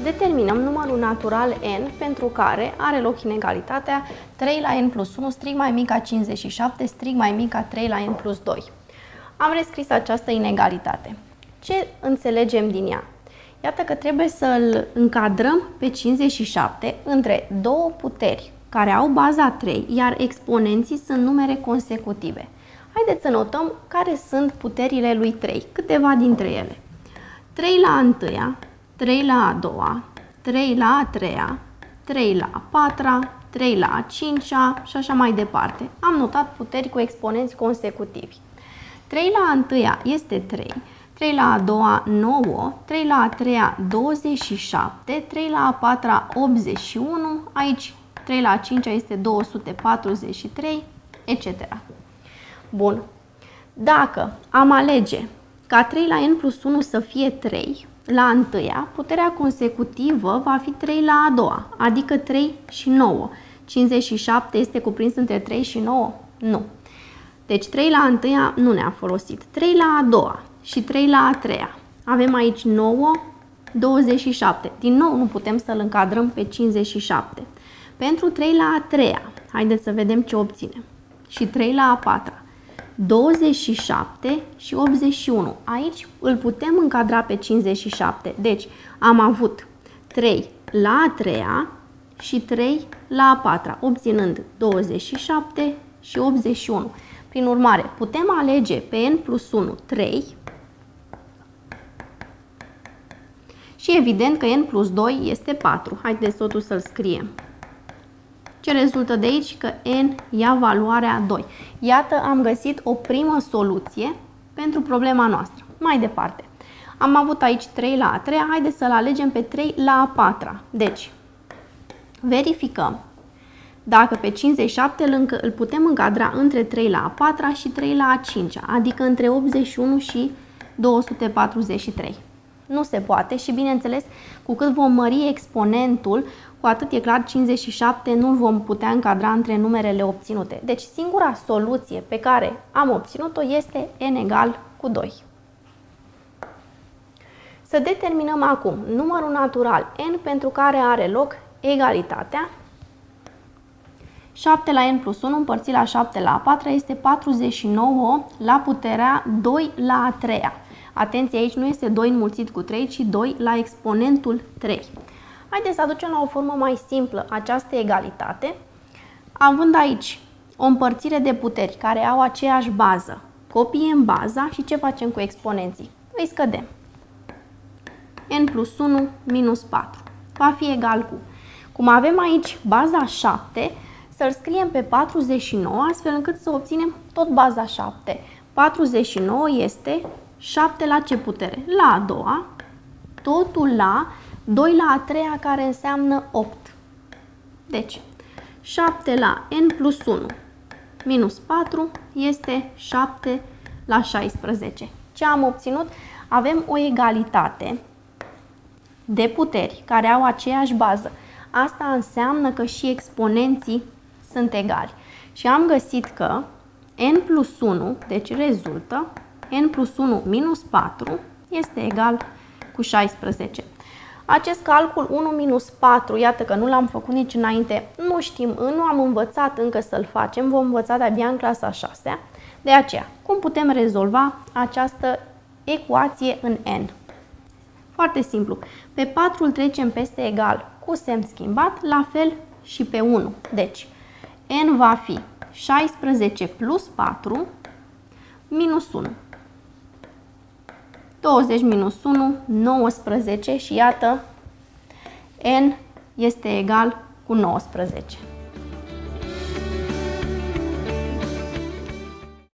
determinăm numărul natural n pentru care are loc inegalitatea 3 la n plus 1 strict mai mic ca 57 strict mai mic ca 3 la n plus 2. Am rescris această inegalitate. Ce înțelegem din ea? Iată că trebuie să-l încadrăm pe 57 între două puteri care au baza 3, iar exponenții sunt numere consecutive. Haideți să notăm care sunt puterile lui 3, câteva dintre ele. 3 la a întâia, 3 la a doua, 3 la a treia, 3 la a patra, 3 la a cincea și așa mai departe. Am notat puteri cu exponenți consecutivi. 3 la a întâia este 3, 3 la a doua 9, 3 la a treia 27, 3 la a patra 81, aici 3 la a cincea este 243, etc. Bun. Dacă am alege ca 3 la n plus 1 să fie 3, la a întâia, puterea consecutivă va fi 3 la a doua, adică 3 și 9. 57 este cuprins între 3 și 9? Nu. Deci 3 la a întâia nu ne-a folosit. 3 la a doua și 3 la a treia. Avem aici 9, 27. Din nou nu putem să-l încadrăm pe 57. Pentru 3 la a treia, haideți să vedem ce obținem. Și 3 la a patra. 27 și 81. Aici îl putem încadra pe 57. Deci am avut 3 la a treia și 3 la a patra, obținând 27 și 81. Prin urmare, putem alege pe n plus 1 3 și evident că n plus 2 este 4. Haideți totuși să-l scriem. Ce rezultă de aici? Că n ia valoarea 2. Iată, am găsit o primă soluție pentru problema noastră. Mai departe, am avut aici 3 la a treia, haideți să-l alegem pe 3 la a patra. Deci, verificăm dacă pe 57 îl putem încadra între 3 la a patra și 3 la a cincea, adică între 81 și 243. Nu se poate și, bineînțeles, cu cât vom mări exponentul, cu atât e clar 57 nu vom putea încadra între numerele obținute. Deci singura soluție pe care am obținut-o este n egal cu 2. Să determinăm acum numărul natural n pentru care are loc egalitatea. 7 la n plus 1 împărțit la 7 la a patra este 49 la puterea 2 la a treia. Atenție, aici nu este 2 înmulțit cu 3, ci 2 la exponentul 3. Haideți să aducem la o formă mai simplă această egalitate, având aici o împărțire de puteri care au aceeași bază. Copiem baza și ce facem cu exponenții? Îi scădem. n plus 1 minus 4 va fi egal cu, cum avem aici baza 7, să-l scriem pe 49 astfel încât să obținem tot baza 7. 49 este 7 la ce putere? La a doua, totul la 2 la a treia, care înseamnă 8. Deci, 7 la n plus 1 minus 4 este 7 la 16. Ce am obținut? Avem o egalitate de puteri care au aceeași bază. Asta înseamnă că și exponenții sunt egali. Și am găsit că n plus 1, deci rezultă, n plus 1 minus 4 este egal cu 16. Acest calcul 1 minus 4, iată că nu l-am făcut nici înainte, nu știm, nu am învățat încă să-l facem, vom învăța de-abia în clasa 6-a. De aceea, cum putem rezolva această ecuație în n? Foarte simplu. Pe 4 îl trecem peste egal cu semn schimbat, la fel și pe 1. Deci, n va fi 16 plus 4 minus 1. 20 minus 1, 19 și iată, n este egal cu 19.